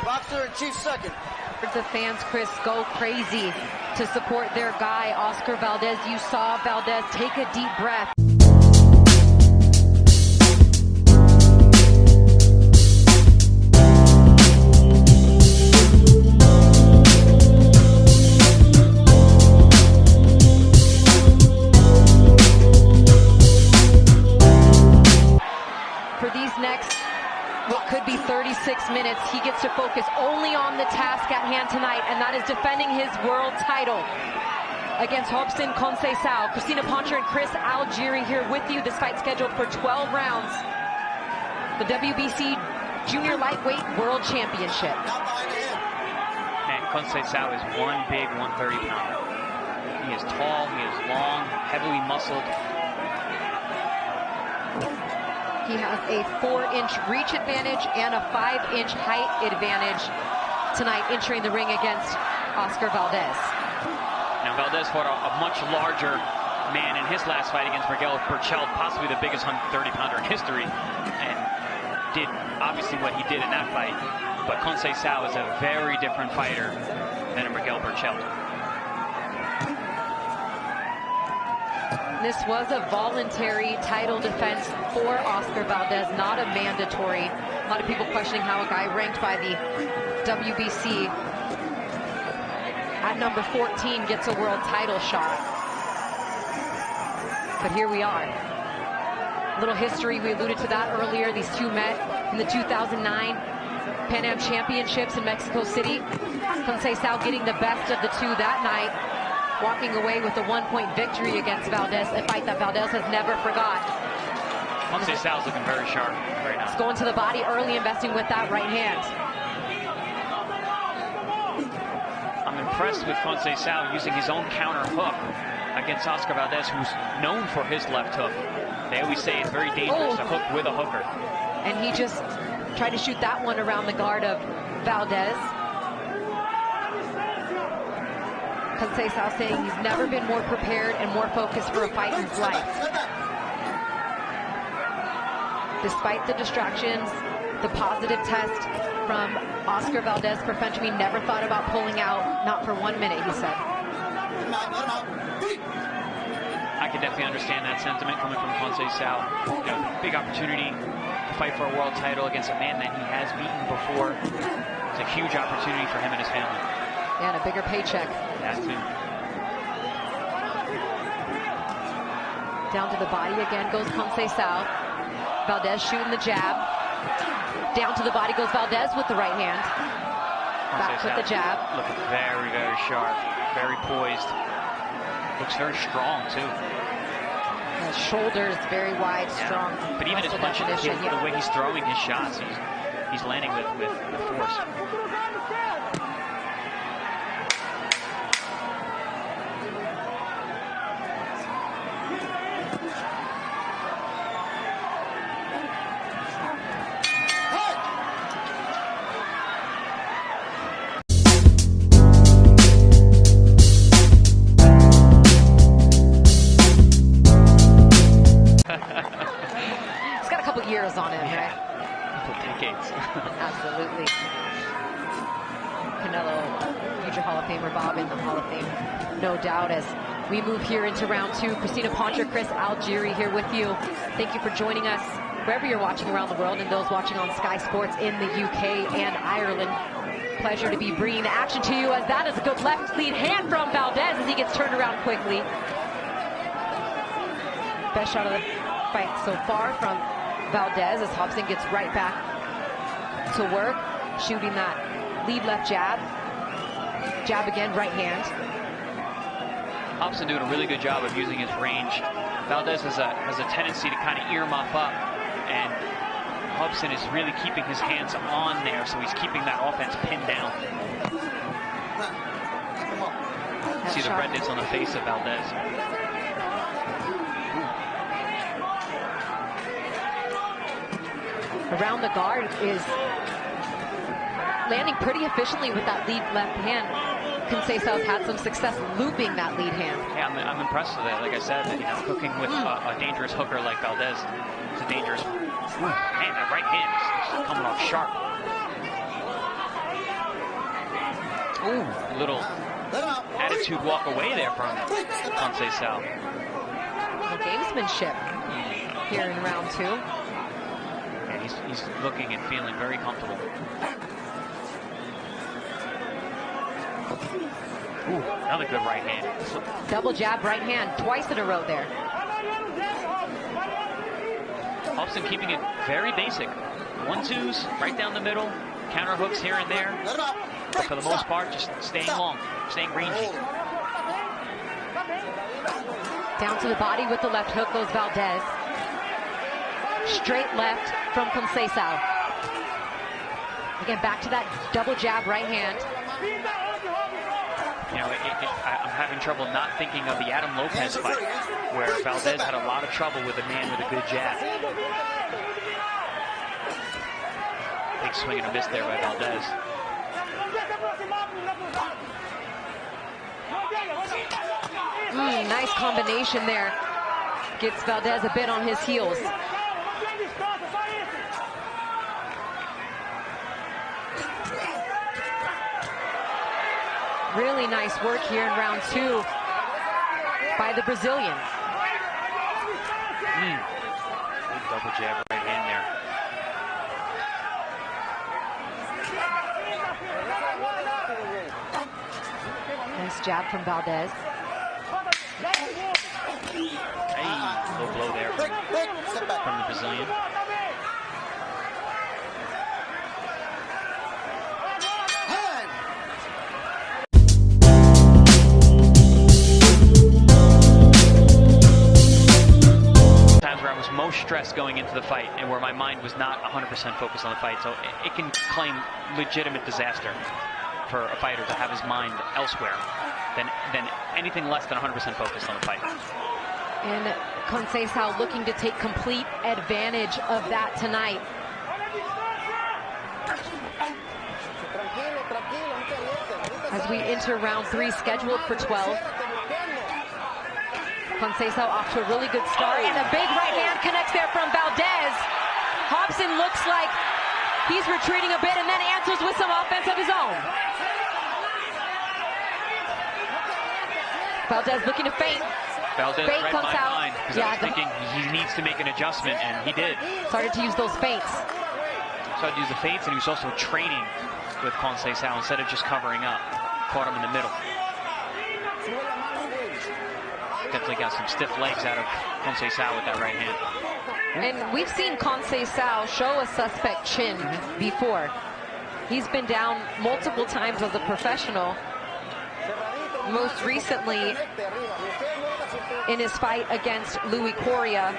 Boxer in chief second. The fans, Chris, go crazy to support their guy, Oscar Valdez. You saw Valdez take a deep breath. For these next, what could be 36 minutes, he gets to focus only on the task at hand tonight, and that is defending his world title against Robson, Conceicao. Christina Poncher and Chris Algieri here with you. This fight scheduled for 12 rounds. The WBC Junior Lightweight World Championship. Man, Conceicao is one big 130-pounder. He is tall, he is long, heavily muscled. He has a 4-inch reach advantage and a 5-inch height advantage tonight, entering the ring against Oscar Valdez. Now, Valdez fought a much larger man in his last fight against Miguel Berchelt, possibly the biggest 130-pounder in history, and did obviously what he did in that fight. But Conceicao is a very different fighter than a Miguel Berchelt. This was a voluntary title defense for Oscar Valdez, not a mandatory. A lot of people questioning how a guy ranked by the WBC at number 14 gets a world title shot. But here we are. A little history, we alluded to that earlier. These two met in the 2009 Pan Am Championships in Mexico City. Conceicao getting the best of the two that night, walking away with a 1-point victory against Valdez, a fight that Valdez has never forgot. Conceicao's looking very sharp right now. He's going to the body early, investing with that right hand. I'm impressed with Conceicao using his own counter hook against Oscar Valdez, who's known for his left hook. They always say it's very dangerous to hook with a hooker. And he just tried to shoot that one around the guard of Valdez. Conceicao saying he's never been more prepared and more focused for a fight in his life. Despite the distractions, the positive test from Oscar Valdez for Frenchman, never thought about pulling out, not for 1 minute, he said. I can definitely understand that sentiment coming from Conceicao. You know, big opportunity to fight for a world title against a man that he has beaten before. It's a huge opportunity for him and his family. Yeah, and a bigger paycheck. That too. Down to the body again goes Conceicao. Valdez shooting the jab. Down to the body goes Valdez with the right hand. Back with the jab. Looking very, very sharp. Very poised. Looks very strong too. His shoulders very wide, strong. But even his punches, the way he's throwing his shots, he's landing with force. Years on him, right? Decades. Absolutely. Canelo, future Hall of Famer, Bob in the Hall of Fame, no doubt. As we move here into round two, Christina Poncher, Chris Algieri here with you. Thank you for joining us wherever you're watching around the world, and those watching on Sky Sports in the UK and Ireland. Pleasure to be bringing the action to you, as that is a good left lead hand from Valdez as he gets turned around quickly. Best shot of the fight so far from Valdez as Robson gets right back to work, shooting that lead left jab. Jab again, right hand. Robson doing a really good job of using his range. Valdez has a tendency to kind of ear muff up, and Robson is really keeping his hands on there, so he's keeping that offense pinned down. See the redness on the face of Valdez. Around the guard is landing pretty efficiently with that lead left hand. Conceicao had some success looping that lead hand. Yeah, I'm impressed with it. Like I said, you know, hooking with a dangerous hooker like Valdez is a dangerous. Man, that right hand is coming off sharp. Ooh, little attitude walk away there from Conceicao. Little gamesmanship here in round 2. And he's looking and feeling very comfortable. Ooh, another good right hand. Double jab right hand, twice in a row there. Robson keeping it very basic. 1-2s right down the middle, counter hooks here and there. But for the most part, just staying long, staying rangy. Down to the body with the left hook goes Valdez. Straight left from Conceicao. Again, back to that double jab right hand. You know, I'm having trouble not thinking of the Adam Lopez fight, where Valdez had a lot of trouble with a man with a good jab. Big swing and a miss there by Valdez. Nice combination there. Gets Valdez a bit on his heels. Really nice work here in round 2 by the Brazilian. Big double jab right hand there. Nice jab from Valdez. Hey, low blow there from the Brazilian. Most stressed going into the fight, and where my mind was not 100% focused on the fight, so it can claim legitimate disaster for a fighter to have his mind elsewhere than anything less than 100% focused on the fight. And Conceicao looking to take complete advantage of that tonight. As we enter round 3, scheduled for 12. Conceicao off to a really good start, and a big right hand connects there from Valdez. Robson looks like he's retreating a bit and then answers with some offense of his own. Valdez looking to feint. Valdez read my mind, because I was thinking he needs to make an adjustment, and he did. Started to use those feints. Started to use the feints, and he was also training with Conceicao instead of just covering up. Caught him in the middle. Definitely got some stiff legs out of Conceicao with that right hand. And we've seen Conceicao show a suspect chin before. He's been down multiple times as a professional. Most recently in his fight against Louis Coria.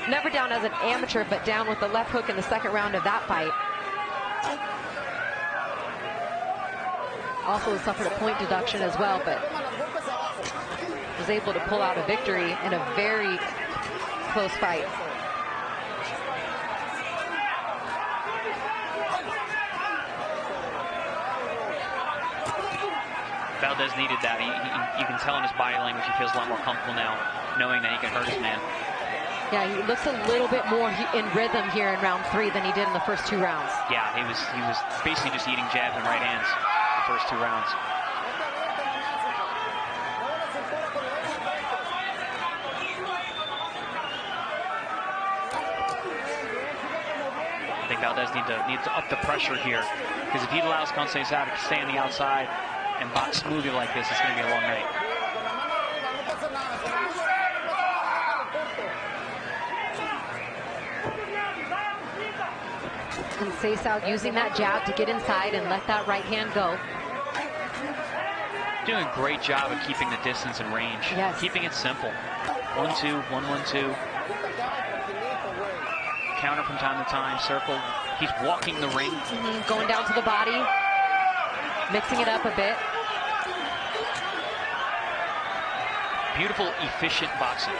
Never down as an amateur, but down with the left hook in the second round of that fight. Also suffered a point deduction as well, but was able to pull out a victory in a very close fight. Valdez needed that. You can tell in his body language he feels a lot more comfortable now, knowing that he can hurt his man. Yeah, he looks a little bit more in rhythm here in round 3 than he did in the first 2 rounds. Yeah, he was basically just eating jabs and right hands the first 2 rounds. I think Valdez needs to up the pressure here, because if he allows Conceicao to stay on the outside and box smoothly like this, it's going to be a long night. Conceicao using that jab to get inside and let that right hand go. Doing a great job of keeping the distance and range. Yes. Keeping it simple. 1-2, 1-1-2. Counter from time to time, circle. He's walking the ring. Going down to the body, mixing it up a bit. Beautiful, efficient boxing.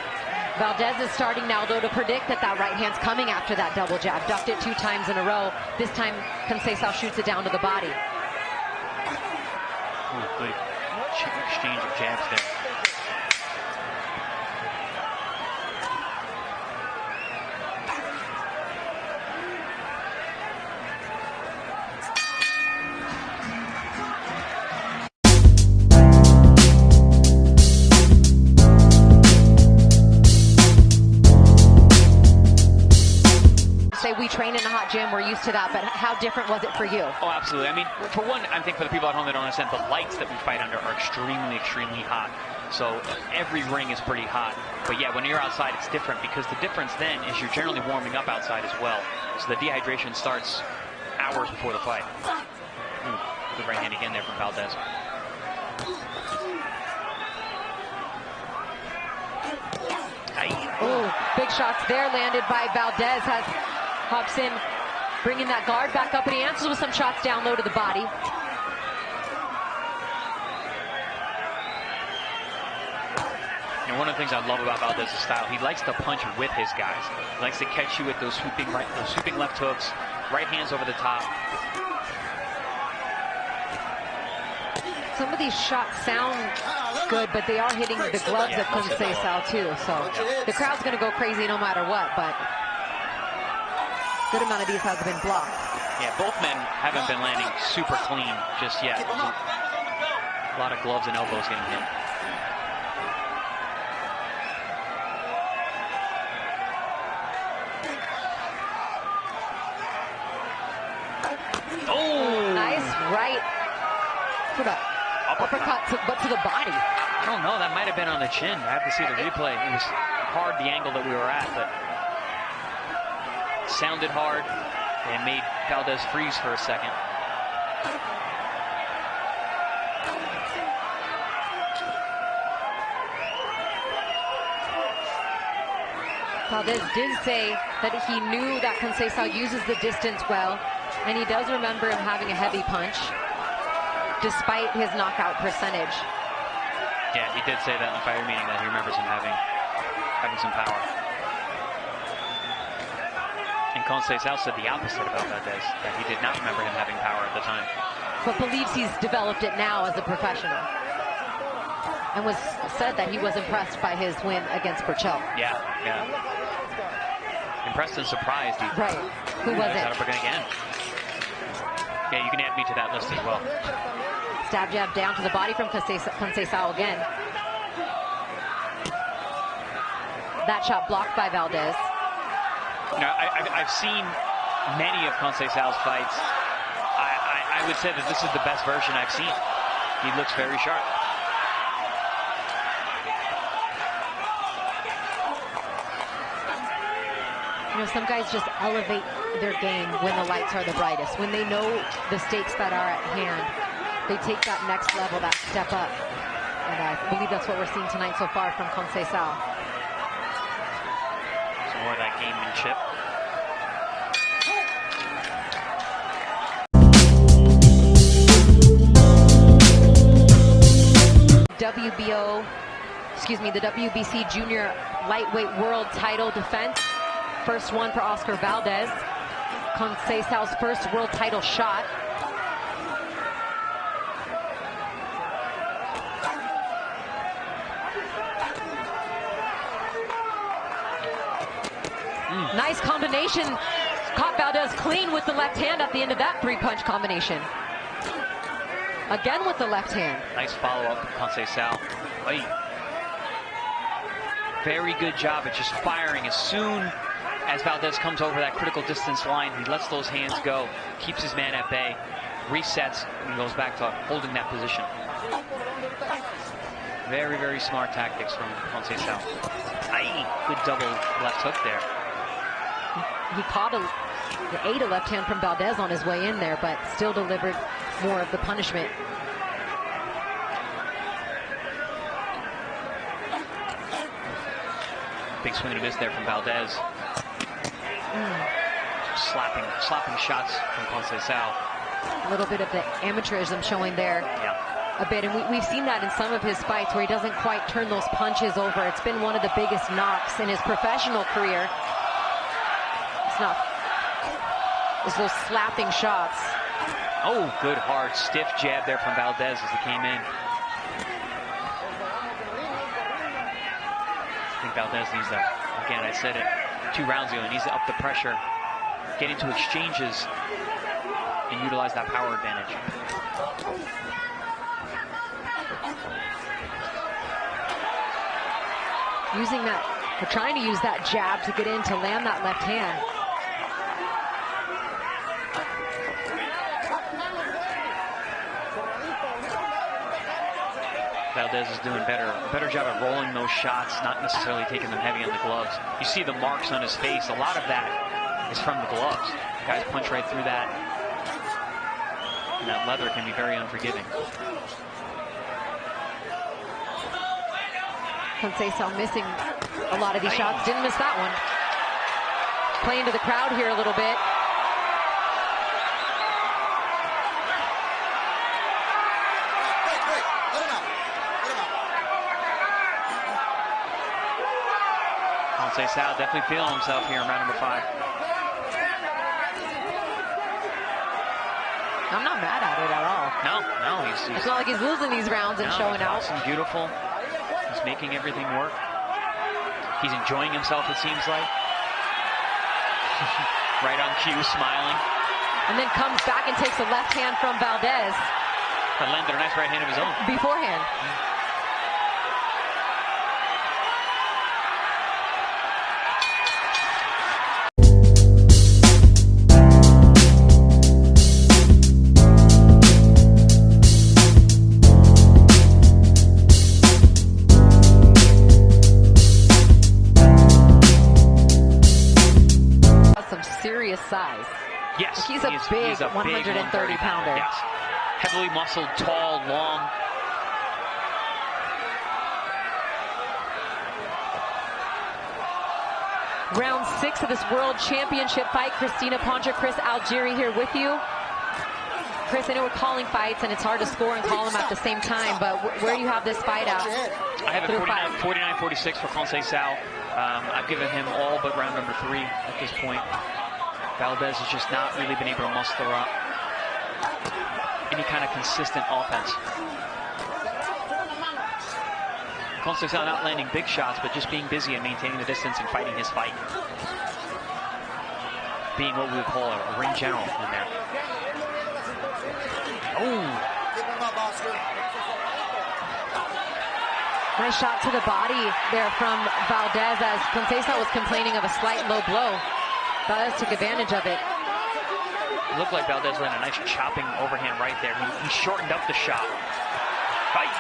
Valdez is starting now, though, to predict that that right hand's coming after that double jab. Ducked it 2 times in a row. This time, Conceicao shoots it down to the body. Ooh, good exchange of jabs there. we train in a hot gym, we're used to that, but how different was it for you? Oh, absolutely. I mean, for one, I think for the people at home that don't understand, the lights that we fight under are extremely, extremely hot. So every ring is pretty hot. But yeah, when you're outside, it's different, because the difference then is you're generally warming up outside as well. So the dehydration starts hours before the fight. Good right hand again there from Valdez. Oh, big shots there landed by Valdez. Has Robson bringing that guard back up, and he answers with some shots down low to the body. And one of the things I love about Valdez's style, he likes to punch with his guys. He likes to catch you with those swooping left hooks, right hands over the top. Some of these shots sound good, but they are hitting the gloves of Conceicao too. So the crowd's going to go crazy no matter what, but good amount of these has been blocked. Yeah, both men haven't been landing super clean just yet. A lot of gloves and elbows getting hit. Oh! Nice right foot up. Uppercut, but to the body. I don't know, that might have been on the chin. I have to see the replay. It was hard, the angle that we were at, but sounded hard and made Valdez freeze for a second. Valdez did say that he knew that Conceicao uses the distance well, and he does remember him having a heavy punch, despite his knockout percentage. Yeah, he did say that in the fighter meeting, that he remembers him having some power. And Conceicao said the opposite about Valdez, that he did not remember him having power at the time. But believes he's developed it now as a professional. And was said that he was impressed by his win against Burchell. Yeah. Impressed and surprised. Right. Who was it? Again. Yeah, you can add me to that list as well. Stab jab down to the body from Conceicao again. That shot blocked by Valdez. Now, I've seen many of Conceicao's fights. I would say that this is the best version I've seen. He looks very sharp. You know, some guys just elevate their game when the lights are the brightest. When they know the stakes that are at hand, they take that next level, that step up. And I believe that's what we're seeing tonight so far from Conceicao. Some more of that gamemanship. The WBC Junior Lightweight World Title defense. First one for Oscar Valdez. Conceicao's first world title shot. Nice combination. Caught Valdez clean with the left hand at the end of that three-punch combination. Again with the left hand. Nice follow-up from Conceicao. Very good job at just firing as soon as Valdez comes over that critical distance line. He lets those hands go, keeps his man at bay, resets, and goes back to holding that position. Very, very smart tactics from Conceicao. Good double left hook there. He ate a left hand from Valdez on his way in there, but still delivered more of the punishment. Big swing and a miss there from Valdez. Slapping shots from Conceicao. A little bit of the amateurism showing there. A bit, and we've seen that in some of his fights where he doesn't quite turn those punches over. It's been one of the biggest knocks in his professional career. It's those slapping shots. Oh, good hard stiff jab there from Valdez as he came in. I think Valdez needs to, again, I said it 2 rounds ago, he needs to up the pressure, get into exchanges, and utilize that power advantage. Using that, or trying to use that jab to get in to land that left hand. Valdez is doing a better job at rolling those shots, not necessarily taking them heavy on the gloves. You see the marks on his face. A lot of that is from the gloves. Guys punch right through that. And that leather can be very unforgiving. Conceicao missing a lot of these shots. Didn't miss that one. Playing to the crowd here a little bit. Conceicao definitely feeling himself here in round number 5. I'm not mad at it at all. No, he's it's not like he's losing these rounds and showing out. Beautiful. He's making everything work. He's enjoying himself, it seems like. Right on cue, smiling. And then comes back and takes a left hand from Valdez. And landed a nice right hand of his own. Beforehand. Size. Yes, he's a big 130-pounder. Yes, heavily muscled, tall, long. Round 6 of this World Championship fight. Christina Poncher, Chris Algieri here with you. Chris, I know we're calling fights and it's hard to score and call them at the same time, but where do you have this fight at? I have it 49-46 for Conceicao. I've given him all but round number 3 at this point. Valdez has just not really been able to muster up any kind of consistent offense. Conceicao not landing big shots, but just being busy and maintaining the distance and fighting his fight. Being what we would call a ring general in there. Oh! Nice shot to the body there from Valdez as Conceicao was complaining of a slight low blow. Valdez took advantage of it. It looked like Valdez landed a nice chopping overhand right there. He shortened up the shot. Fight!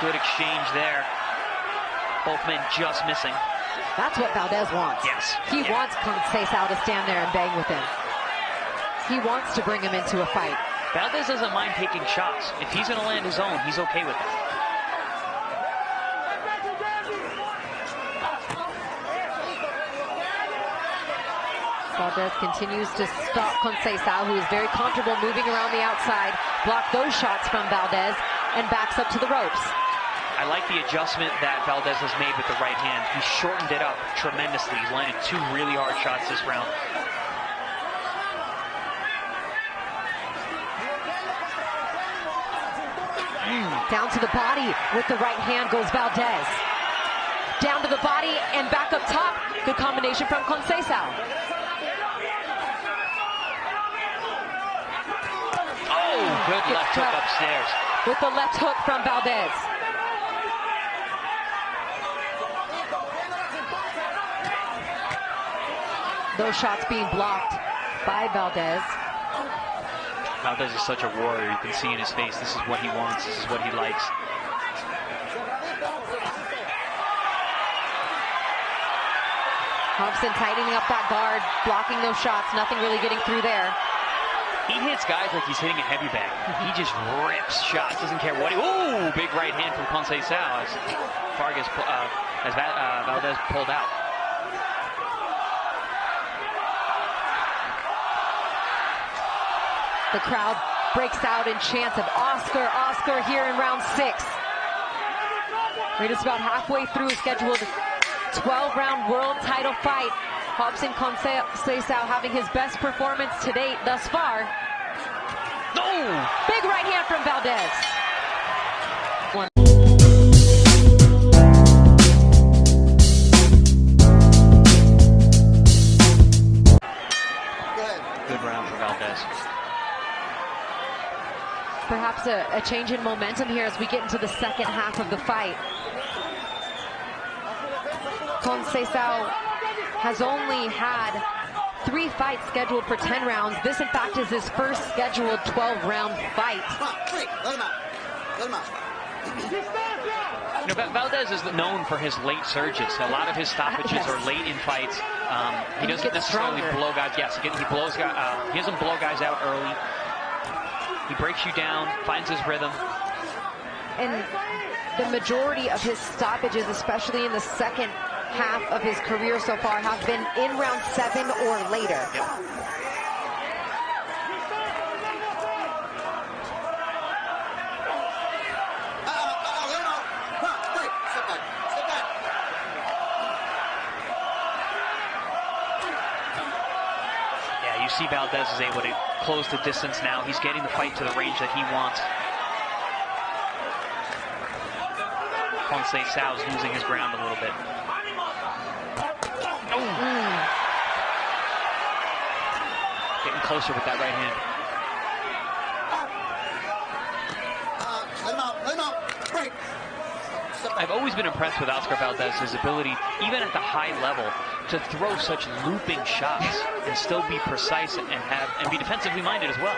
Good exchange there. Both men just missing. That's what Valdez wants. Yes. He wants Conceicao to stand there and bang with him. He wants to bring him into a fight. Valdez doesn't mind taking shots. If he's going to land his own, he's okay with it. Valdez continues to stop Conceicao, who is very comfortable moving around the outside, block those shots from Valdez, and backs up to the ropes. I like the adjustment that Valdez has made with the right hand. He shortened it up tremendously. He's landed 2 really hard shots this round. Down to the body with the right hand goes Valdez. Down to the body and back up top. Good combination from Conceicao. Good left hook upstairs. With the left hook from Valdez. Those shots being blocked by Valdez. Valdez is such a warrior. You can see in his face, this is what he wants. This is what he likes. Robson tightening up that guard, blocking those shots. Nothing really getting through there. He hits guys like he's hitting a heavy bag. He just rips shots, doesn't care what he... Ooh, big right hand from Conceicao as Valdez pulled out. The crowd breaks out in chants of Oscar, Oscar here in round 6. We're just about halfway through a scheduled 12-round world title fight. Robson Conceicao having his best performance to date thus far. No! Big right hand from Valdez. Good round for Valdez. Perhaps a change in momentum here as we get into the second half of the fight. Conceicao has only had 3 fights scheduled for 10 rounds. This, in fact, is his first scheduled 12-round fight. Let him out. Let him out. You know, Valdez is known for his late surges. A lot of his stoppages are late in fights. He doesn't necessarily blow guys. Yes, he blows guys. He doesn't blow guys out early. He breaks you down, finds his rhythm. And the majority of his stoppages, especially in the second half of his career so far, have been in round 7 or later. Yep. You see Valdez is able to close the distance now. He's getting the fight to the range that he wants. Conceicao is losing his ground a little bit. Getting closer with that right hand. I've always been impressed with Oscar Valdez's ability, even at the high level, to throw such looping shots and still be precise and be defensively minded as well.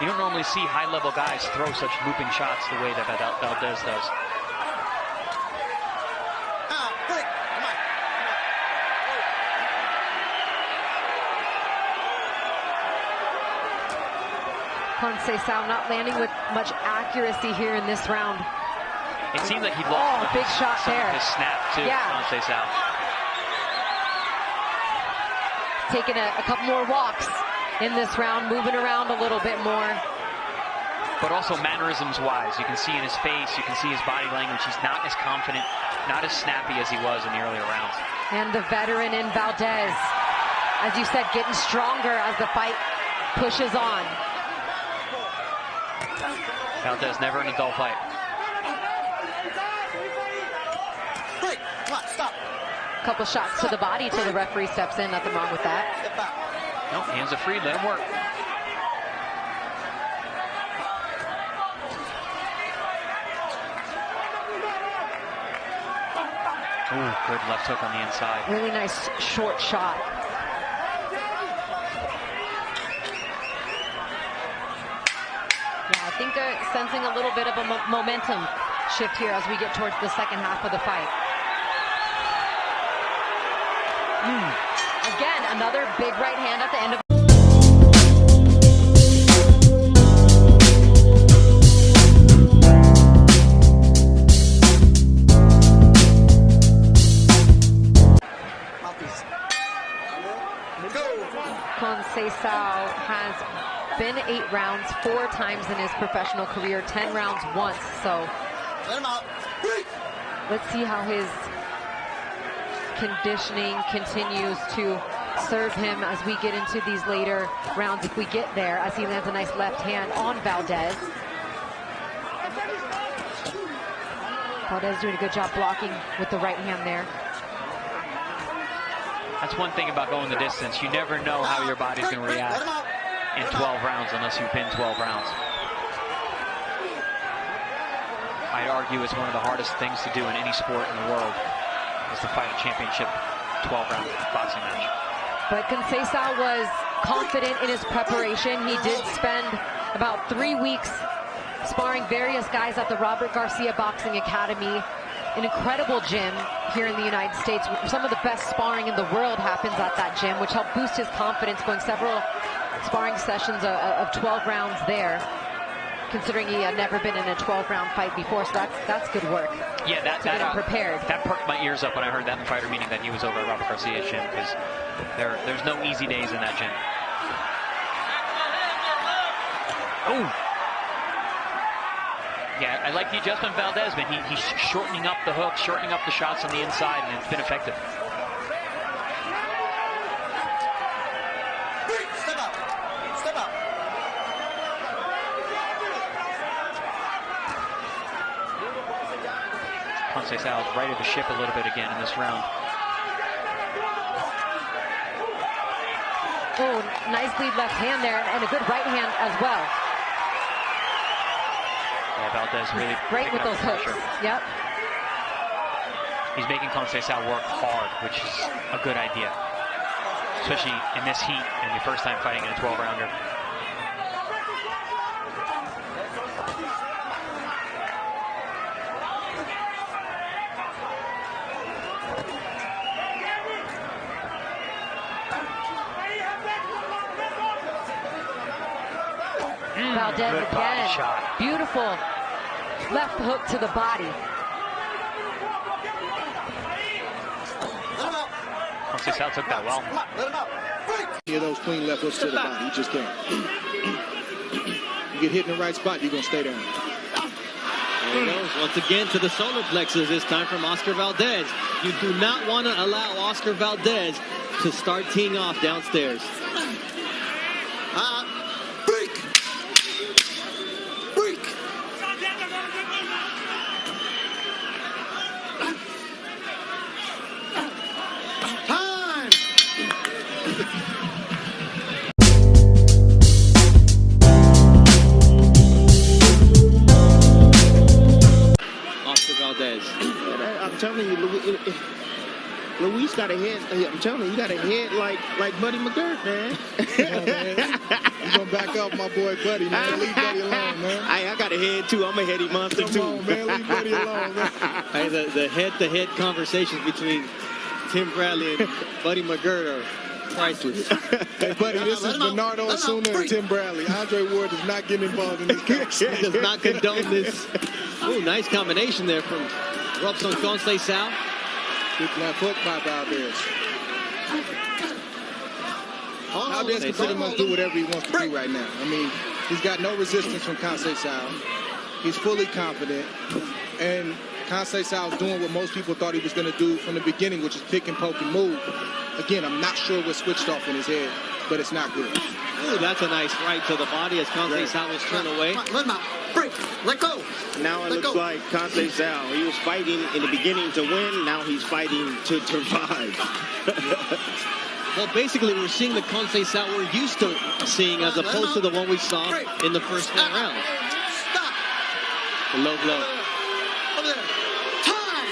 You don't normally see high-level guys throw such looping shots the way that Valdez does. Conceicao not landing with much accuracy here in this round. It seemed like he lost big shot there. His snap too. Yeah. Conceicao. Taking a couple more walks in this round, moving around a little bit more. But also mannerisms-wise, you can see in his face, you can see his body language. He's not as confident, not as snappy as he was in the earlier rounds. And the veteran in Valdez, as you said, getting stronger as the fight pushes on. Valdez never in a dull fight. Couple shots to the body till the referee steps in. Nothing wrong with that. No, hands are free. Let him work. Ooh, good left hook on the inside. Really nice short shot. Yeah, I think sensing a little bit of a momentum shift here as we get towards the second half of the fight. Again, another big right hand at the end of Conceicao has been 8 rounds 4 times in his professional career, 10 rounds once. So let's see how his conditioning continues to serve him as we get into these later rounds, if we get there, as he lands a nice left hand on Valdez. Valdez doing a good job blocking with the right hand there. That's one thing about going the distance. You never know how your body's going to react in 12 rounds unless you've been 12 rounds. I'd argue it's one of the hardest things to do in any sport in the world, is to fight a championship 12-round boxing match. But Conceicao was confident in his preparation. He did spend about 3 weeks sparring various guys at the Robert Garcia Boxing Academy, an incredible gym here in the United States. Some of the best sparring in the world happens at that gym, which helped boost his confidence, going several sparring sessions of 12 rounds there, considering he had never been in a 12-round fight before. So that's good work. Yeah, that prepared. That perked my ears up when I heard that in the fighter meeting, that he was over at Robert Garcia's gym, because there's no easy days in that gym. Oh. Yeah, I like the adjustment Valdez, but he's shortening up the hook, shortening up the shots on the inside, and it's been effective. Step out. Step out. Conceicao righted the ship a little bit again in this round. Oh, nice lead left hand there, and a good right hand as well. Yeah, Valdez really great with those hooks. Yep. He's making Conceicao work hard, which is a good idea, especially in this heat and your first time fighting in a 12-rounder. Valdez Good body again. shot. Beautiful left hook to the body. Conceicao took that well. Let him out. Any of those clean left hooks to the body, you just can't. You get hit in the right spot, you're going to stay down. There he goes once again to the solar plexus, this time from Oscar Valdez. You do not want to allow Oscar Valdez to start teeing off downstairs. Break. Break. Time. Oscar Valdez. I'm telling you, Luis got a head. I'm telling you, he got a head like Buddy McGirt, man. Come on, man. You gonna back up my boy Buddy, man. Leave Buddy alone, man. I got a head too. I'm a heady monster too. Come on, man. Leave Buddy alone, man. Hey, the head-to-head conversations between Tim Bradley and Buddy McGirt are priceless. Hey, Buddy, this is Bernardo Osuna and Tim Bradley. Andre Ward is not getting involved in this conversation. Does not condone this. Ooh, nice combination there from Robson Conceicao. Good left hook by Valdez. Valdez can pretty much do whatever he wants to do right now. I mean, he's got no resistance from Conceicao. He's fully confident. And Conceicao is doing what most people thought he was going to do from the beginning, which is pick and poke and move. Again, I'm not sure what switched off in his head, but it's not good. Ooh, that's a nice right to the body as Conceicao was turned away. Let him out. Break. Let go. Now it looks like Conceicao. He was fighting in the beginning to win. Now he's fighting to survive. Well, basically, we're seeing the Conceicao we're used to seeing as opposed to the one we saw in the first 4 rounds. Stop. The low blow. Over there. Time.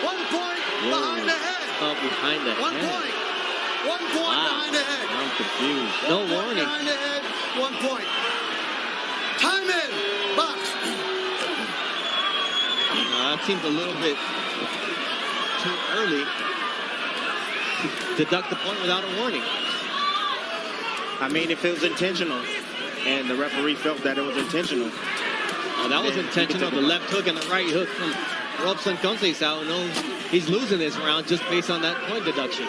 1 point behind the head. Oh, behind the 1 head. point. 1 point behind the head. I'm confused. No 1 point warning. behind the head. 1 point. Time in. Box. That seems a little bit too early to deduct the point without a warning. I mean, if it was intentional, and the referee felt that it was intentional. Oh, that was intentional. The left hook and the right hook from Robson Conceicao knows he's losing this round just based on that point deduction.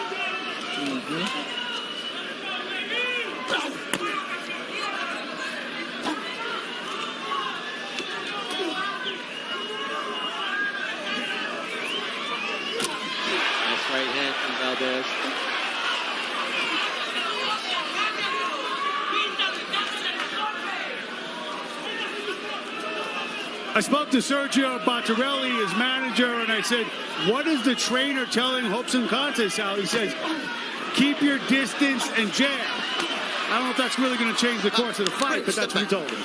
Nice right hand from Valdez. I spoke to Sergio Bottarelli, his manager, and I said, what is the trainer telling Robson Conceicao? He says, keep your distance and jab. I don't know if that's really going to change the course of the fight, but that's what he told him.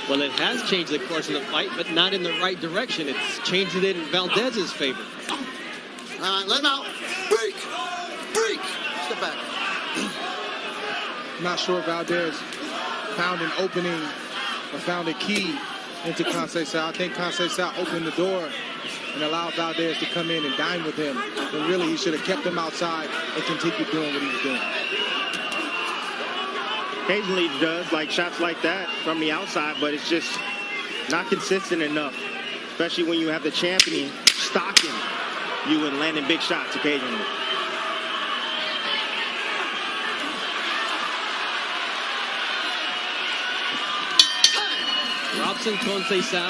Well, it has changed the course of the fight, but not in the right direction. It's changed it in Valdez's favor. Let him out. Break. Break. Step back. Not sure Valdez found an opening or found a key into Conceicao. I think Conceicao opened the door and allowed Valdez to come in and dine with him. When really he should have kept him outside and continued doing what he was doing. Occasionally he does like shots like that from the outside, but it's just not consistent enough, especially when you have the champion stalking you and landing big shots occasionally. Robson Conceicao.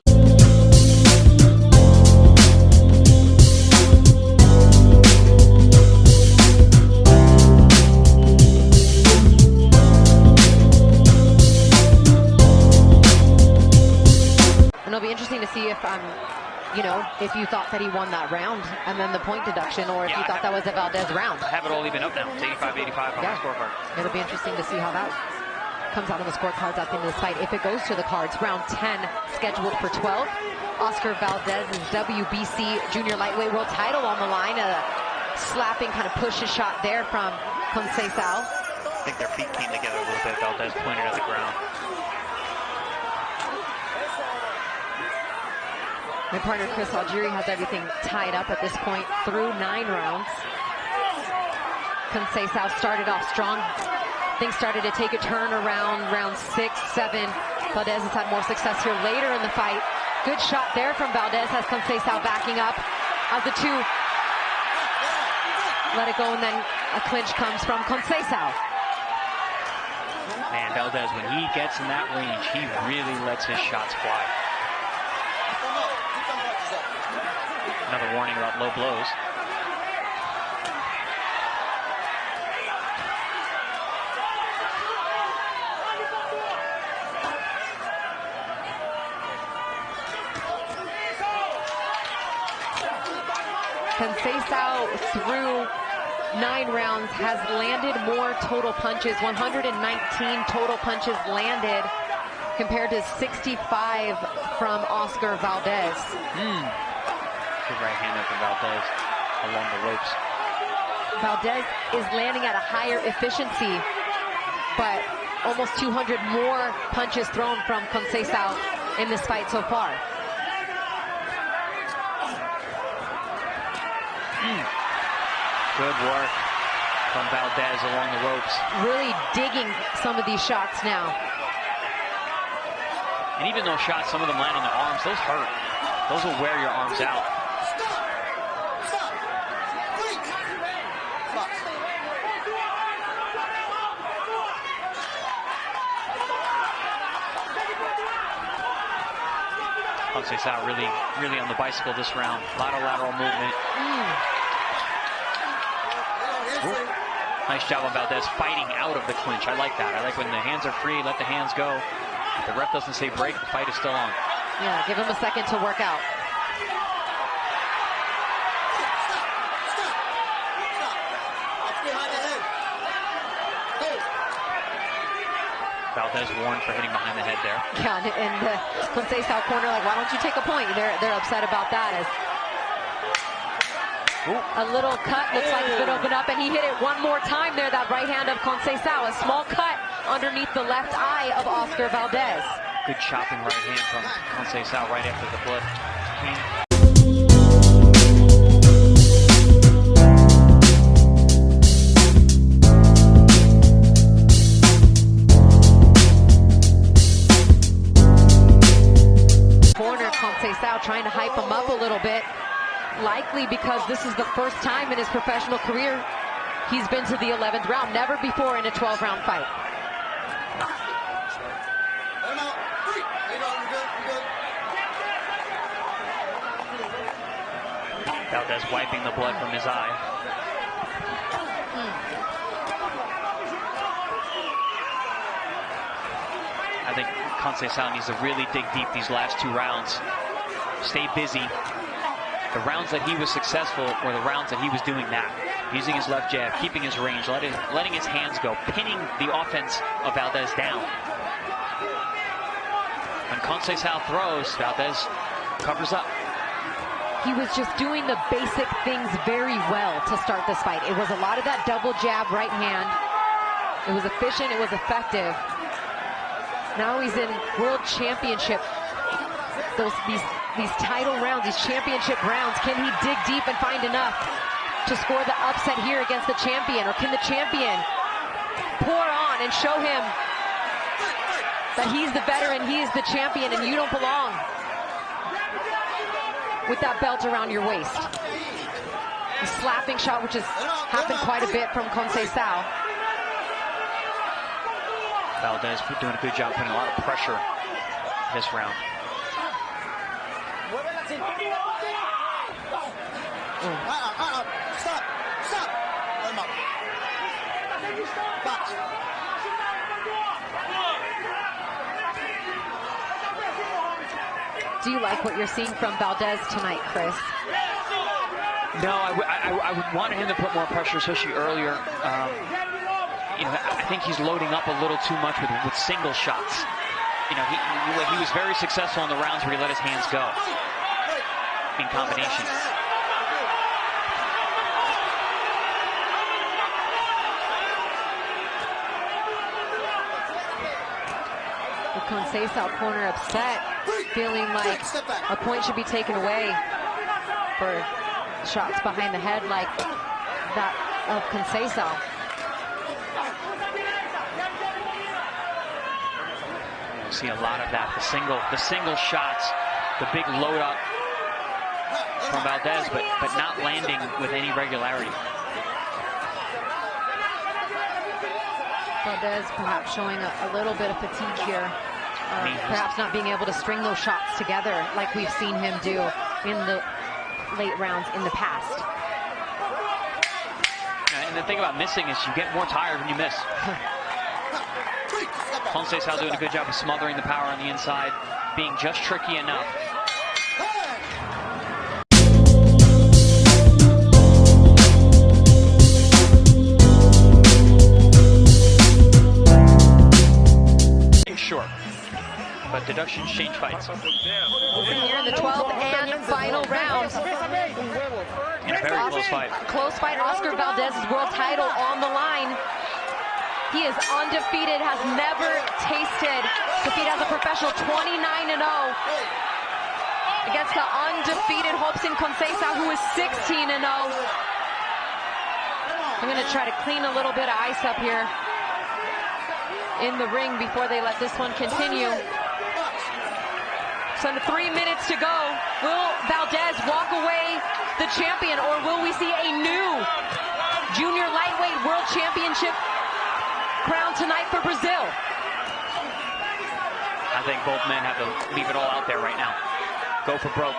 And it'll be interesting to see if you know, if you thought that he won that round and then the point deduction, or if you thought that was a Valdez round. I have it all even up now. It's 85-85 on the scorecard. It'll be interesting to see how that comes out on the scorecards at the end of this fight. If it goes to the cards, round 10 scheduled for 12. Oscar Valdez's WBC junior lightweight world title on the line. A slapping kind of push a shot there from Conceicao. I think their feet came together a little bit. Valdez pointed at the ground. My partner Chris Algieri has everything tied up at this point through 9 rounds. Conceicao started off strong. Things started to take a turn around round 6, 7, Valdez has had more success here later in the fight. Good shot there from Valdez, has Conceicao backing up as the two let it go, and then a clinch comes from Conceicao. Man, Valdez, when he gets in that range, he really lets his shots fly. Another warning about low blows. Conceicao through 9 rounds has landed more total punches, 119 total punches landed compared to 65 from Oscar Valdez. Good right hand from Valdez along the ropes. Valdez is landing at a higher efficiency, but almost 200 more punches thrown from Conceicao in this fight so far. Good work from Valdez along the ropes. Really digging some of these shots now. And even those shots, some of them land on the arms, those hurt. Those will wear your arms out. Conceicao really on the bicycle this round. A lot of lateral movement. Ooh. Nice job on Valdez fighting out of the clinch. I like that. I like when the hands are free, let the hands go. If the ref doesn't say break, the fight is still on. Yeah, give him a second to work out. Valdez warned for hitting behind the head there. Yeah, in the Conceicao corner, like, why don't you take a point? They're upset about that. As a little cut, looks like it's been opened up, and he hit it one more time there, that right hand of Conceicao. A small cut underneath the left eye of Oscar Valdez. Good chopping right hand from Conceicao right after the blood came. Conceicao trying to hype him up a little bit, likely because this is the first time in his professional career he's been to the 11th round, never before in a 12-round fight. Valdez wiping the blood from his eye. I think Conceicao needs to really dig deep these last 2 rounds. Stay busy. The rounds that he was successful were the rounds that he was doing that. Using his left jab, keeping his range, letting his hands go, pinning the offense of Valdez down. When Conceicao throws, Valdez covers up. He was just doing the basic things very well to start this fight. It was a lot of that double jab right hand. It was efficient, it was effective. Now he's in world championship. These title rounds, these championship rounds. Can he dig deep and find enough to score the upset here against the champion? Or can the champion pour on and show him that he's the veteran, he is the champion, and you don't belong with that belt around your waist? A slapping shot, which has happened quite a bit from Conceicao. Valdez doing a good job putting a lot of pressure this round. Do you like what you're seeing from Valdez tonight, Chris? No, I wanted him to put more pressure, especially earlier. I think he's loading up a little too much with single shots. He was very successful in the rounds where he let his hands go in combination. The Conceicao corner upset, feeling like a point should be taken away for shots behind the head like that of Conceicao. see a lot of that. The single shots, the big load up from Valdez, but not landing with any regularity. Valdez perhaps showing a little bit of fatigue here. Perhaps not being able to string those shots together like we've seen him do in the late rounds in the past. And the thing about missing is you get more tired when you miss. Conceicao doing a good job of smothering the power on the inside, being just tricky enough. Short, but deductions change fights. Open here in the 12th and final round. In a very close fight. Close fight. Oscar Valdez's world title on the line. He is undefeated, has never tasted defeat as a professional, 29-0 against the undefeated Robson Conceicao, who is 16-0. I'm going to try to clean a little bit of ice up here in the ring before they let this one continue. So 3 minutes to go. Will Valdez walk away the champion, or will we see a new junior lightweight world championship crown tonight for Brazil? I think both men have to leave it all out there right now. Go for broke.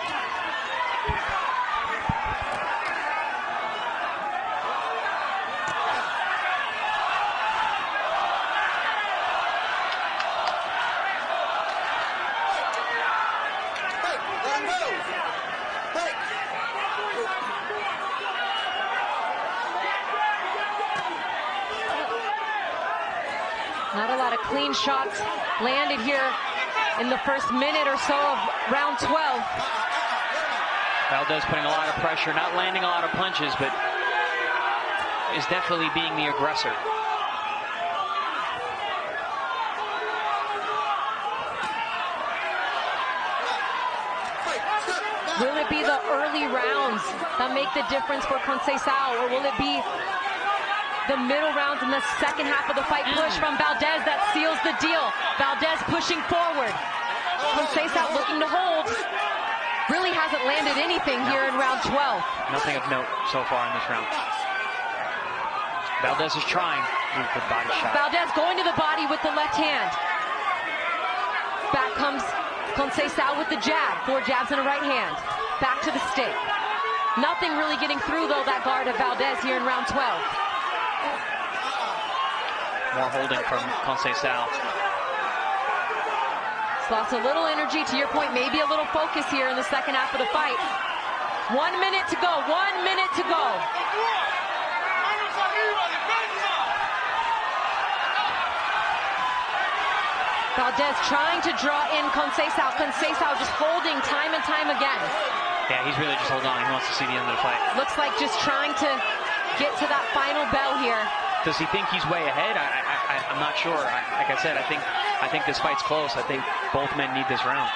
Not a lot of clean shots landed here in the first minute or so of round 12. Valdez putting a lot of pressure, not landing a lot of punches, but is definitely being the aggressor. Will it be the early rounds that make the difference for Conceicao, or will it be the middle rounds in the second half of the fight push from Valdez that seals the deal? Valdez pushing forward. Conceicao looking to hold. Really hasn't landed anything here in round 12. Nothing of note so far in this round. Valdez is trying. Ooh, good body shot. Valdez going to the body with the left hand. Back comes Conceicao with the jab. 4 jabs and a right hand. Back to the stake. Nothing really getting through, though, that guard of Valdez here in round 12. More holding from Conceicao. Lost a little energy, to your point, maybe a little focus here in the second half of the fight. 1 minute to go, 1 minute to go. Valdez trying to draw in Conceicao. Conceicao just holding time and time again. Yeah, he's really just holding on. He wants to see the end of the fight. Looks like just trying to get to that final bell here. Does he think he's way ahead? I'm not sure. Like I said, I think this fight's close. I think both men need this round.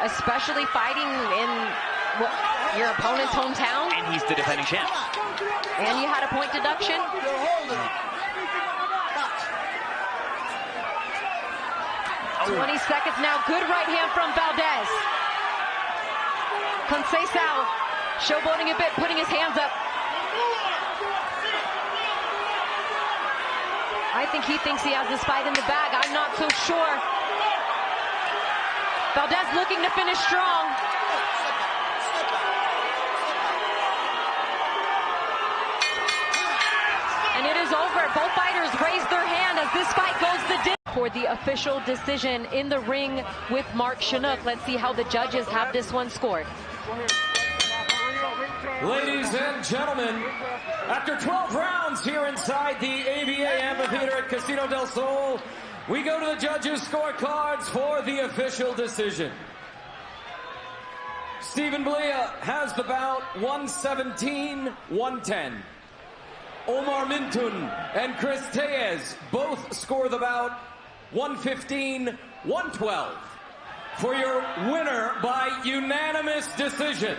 Especially fighting in your opponent's hometown. And he's the defending champ. And you had a point deduction. Oh. 20 seconds now. Good right hand from Valdez. Conceicao showboating a bit, putting his hands up. I think he thinks he has this fight in the bag. I'm not so sure. Valdez looking to finish strong. And it is over. Both fighters raise their hand as this fight goes the distance. For the official decision in the ring with Mark Chinook. Let's see how the judges have this one scored. Ladies and gentlemen, after 12 rounds here inside the ABA Amphitheater at Casino del Sol, we go to the judges' scorecards for the official decision. Stephen Blea has the bout 117-110. Omar Mintun and Chris Tellez both score the bout 115-112. For your winner by unanimous decision,